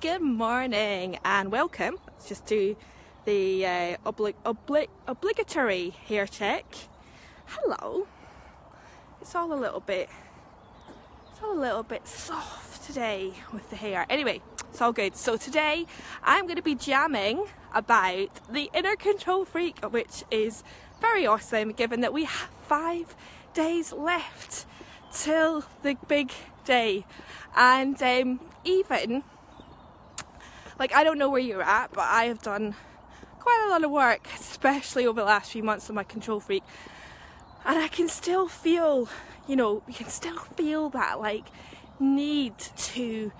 Good morning and welcome. Let's just do the obligatory hair check. Hello. It's all a little bit soft today with the hair. Anyway, it's all good. So today I'm going to be jamming about the innerCONTROLfreak, which is very awesome given that we have 5 days left till the big day. And even, like, I don't know where you're at, but I have done quite a lot of work, especially over the last few months on my CONTROLfreak, and I can still feel, you know, you can still feel that like need to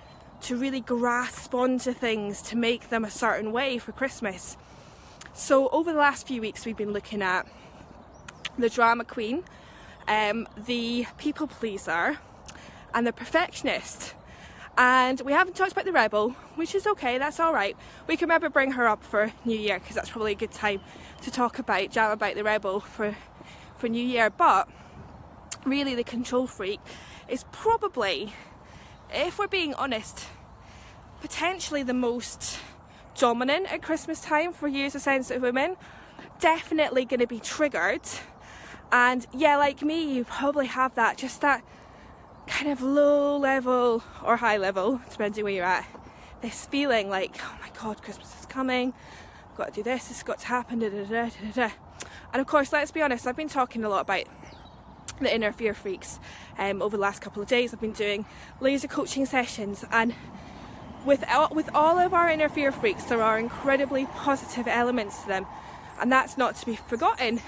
really grasp onto things to make them a certain way for Christmas. So over the last few weeks we've been looking at the drama queen, the people pleaser and the perfectionist, and we haven't talked about the rebel, which is okay, that's alright. We can maybe bring her up for New Year because that's probably a good time to talk about, jam about the rebel for New Year. But really the CONTROLfreak is probably, if we're being honest, potentially the most dominant at Christmas time for you as a sensitive woman. Definitely going to be triggered, and yeah, like me, you probably have that, just that kind of low level or high level, depending where you're at, this feeling like, oh my god, Christmas is coming, I've got to do this, it's got to happen, da, da, da, da, da. And of course, let's be honest, I've been talking a lot about the innerFEARfreaks over the last couple of days. I've been doing laser coaching sessions, and with all of our innerFEARfreaks there are incredibly positive elements to them, and that's not to be forgotten.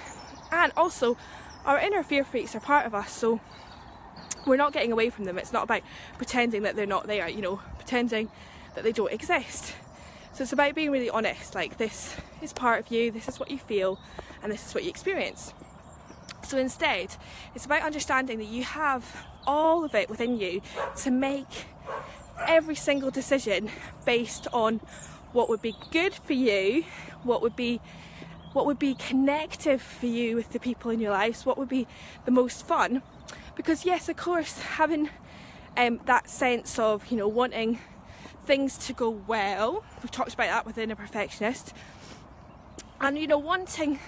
And also our innerFEARfreaks are part of us, so we're not getting away from them. It's not about pretending that they're not there, you know, pretending that they don't exist. So it's about being really honest, like, this is part of you, this is what you feel, and this is what you experience. So instead, it's about understanding that you have all of it within you to make every single decision based on what would be good for you, what would be connective for you with the people in your lives, what would be the most fun. Because yes, of course, having that sense of, you know, wanting things to go well, we've talked about that within a perfectionist, and, you know, wanting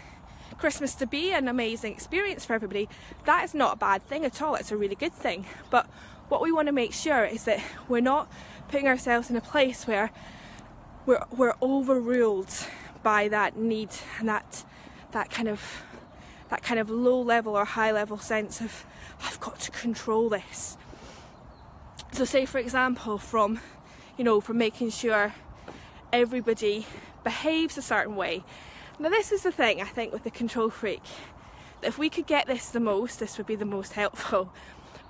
Christmas to be an amazing experience for everybody, that is not a bad thing at all, it's a really good thing. But what we want to make sure is that we're not putting ourselves in a place where we're overruled by that need and that kind of low level or high level sense of, I've got to control this. So say, for example, from making sure everybody behaves a certain way. Now this is the thing, I think, with the CONTROLfreak, that if we could get this would be the most helpful,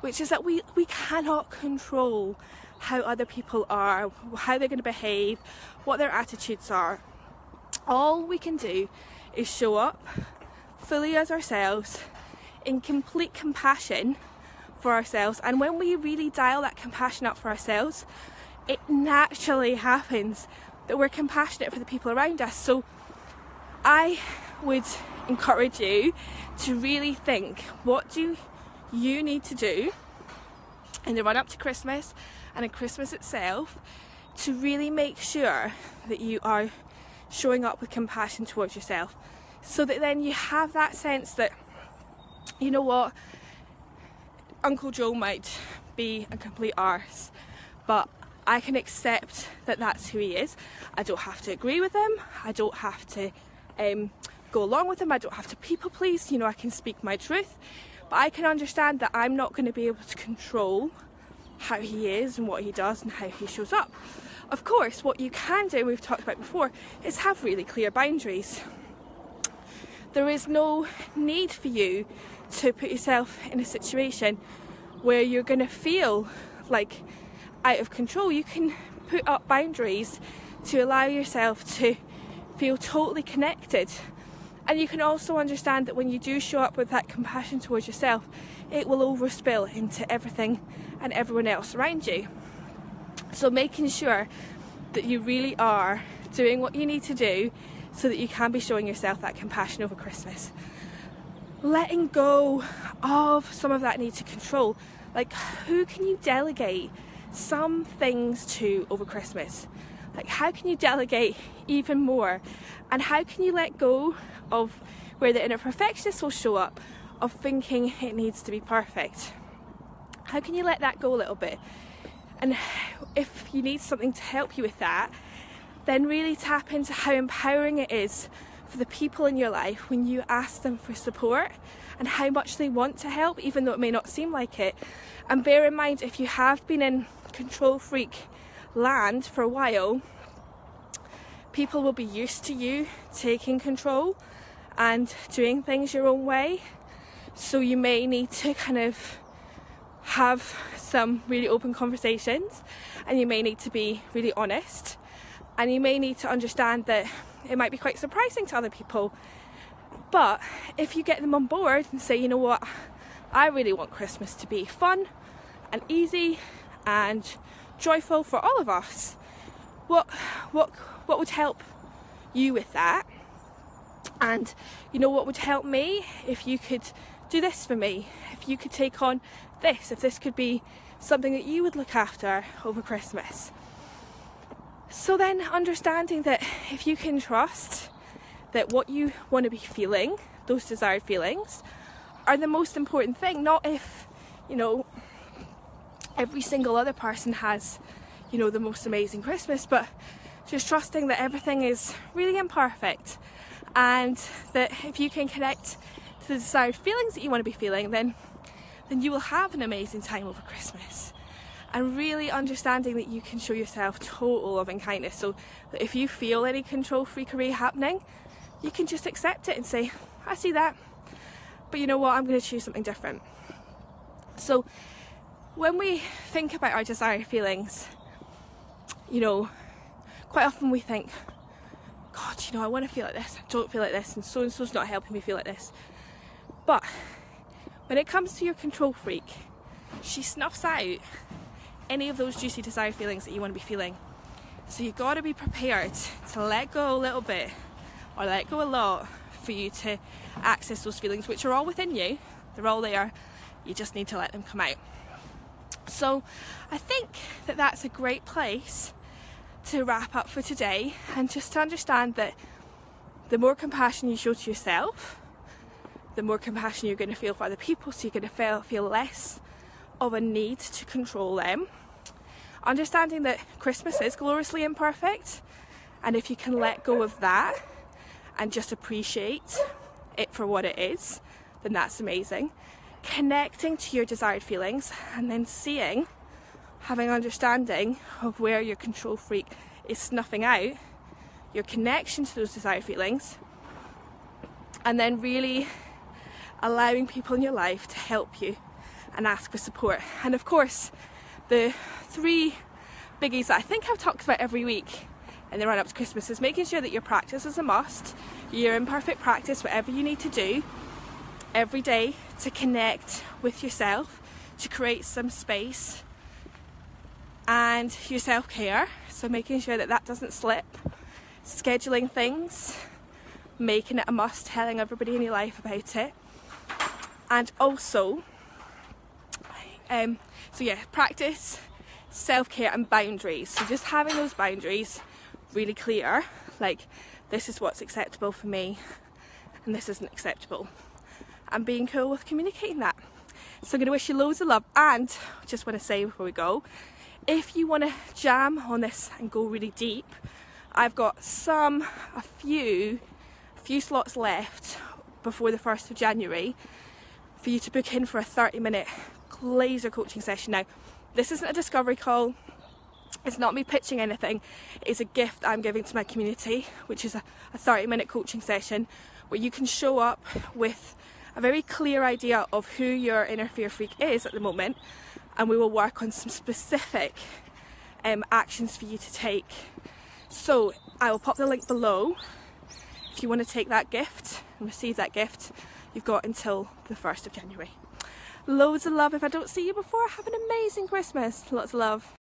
which is that we cannot control how other people are, how they're going to behave, what their attitudes are. All we can do is show up fully as ourselves, in complete compassion for ourselves, and when we really dial that compassion up for ourselves, it naturally happens that we're compassionate for the people around us. So I would encourage you to really think, what do you need to do in the run up to Christmas and in Christmas itself to really make sure that you are showing up with compassion towards yourself, so that then you have that sense that, you know what, Uncle Joe might be a complete arse, but I can accept that that's who he is. I don't have to agree with him, I don't have to go along with him, I don't have to people please, you know, I can speak my truth, but I can understand that I'm not going to be able to control how he is and what he does and how he shows up. Of course, what you can do, we've talked about before, is have really clear boundaries. There is no need for you to put yourself in a situation where you're going to feel like out of control. You can put up boundaries to allow yourself to feel totally connected. And you can also understand that when you do show up with that compassion towards yourself, it will overspill into everything and everyone else around you. So making sure that you really are doing what you need to do so that you can be showing yourself that compassion over Christmas. Letting go of some of that need to control. Like, who can you delegate some things to over Christmas? Like, how can you delegate even more? And how can you let go of where the inner perfectionist will show up, of thinking it needs to be perfect? How can you let that go a little bit? And if you need something to help you with that, then really tap into how empowering it is for the people in your life when you ask them for support, and how much they want to help, even though it may not seem like it. And bear in mind, if you have been in control freak land for a while, people will be used to you taking control and doing things your own way. So you may need to kind of have some really open conversations, and you may need to be really honest, and you may need to understand that it might be quite surprising to other people. But if you get them on board and say, you know what, I really want Christmas to be fun and easy and joyful for all of us, what would help you with that? And you know what would help me? If you could do this for me, if you could take on this, if this could be something that you would look after over Christmas. So then understanding that if you can trust that what you want to be feeling, those desired feelings, are the most important thing, not if, you know, every single other person has, you know, the most amazing Christmas, but just trusting that everything is really imperfect, and that if you can connect to the desired feelings that you want to be feeling, then you will have an amazing time over Christmas. And really understanding that you can show yourself total loving kindness, so that if you feel any control freakery happening, you can just accept it and say, I see that, but you know what, I'm going to choose something different. So when we think about our desired feelings, you know, quite often we think, God, you know, I want to feel like this, I don't feel like this, and so's not helping me feel like this. But when it comes to your control freak, she snuffs out any of those juicy desired feelings that you want to be feeling. So you've got to be prepared to let go a little bit, or let go a lot, for you to access those feelings, which are all within you. They're all there, you just need to let them come out. So I think that that's a great place to wrap up for today, and just to understand that the more compassion you show to yourself, the more compassion you're going to feel for other people, so you're going to feel less of a need to control them. Understanding that Christmas is gloriously imperfect, and if you can let go of that and just appreciate it for what it is, then that's amazing. Connecting to your desired feelings, and then seeing, having understanding of where your control freak is snuffing out your connection to those desired feelings, and then really allowing people in your life to help you and ask for support. And of course, the 3 biggies that I think I've talked about every week in the run up to Christmas is making sure that your practice is a must, your imperfect practice, whatever you need to do every day to connect with yourself, to create some space, and your self-care, so making sure that that doesn't slip, scheduling things, making it a must, telling everybody in your life about it, and also practice, self-care, and boundaries. So just having those boundaries really clear, like this is what's acceptable for me and this isn't acceptable, and being cool with communicating that. So I'm going to wish you loads of love, and just want to say before we go, if you want to jam on this and go really deep, I've got a few slots left before the 1st of January for you to book in for a 30-minute laser coaching session. Now, this isn't a discovery call, it's not me pitching anything, it's a gift I'm giving to my community, which is a 30-minute coaching session where you can show up with a very clear idea of who your innerFEARfreak is at the moment, and we will work on some specific actions for you to take. So I will pop the link below if you want to take that gift and receive that gift. You've got until the 1st of January. Loads of love. If I don't see you before, have an amazing Christmas. Lots of love.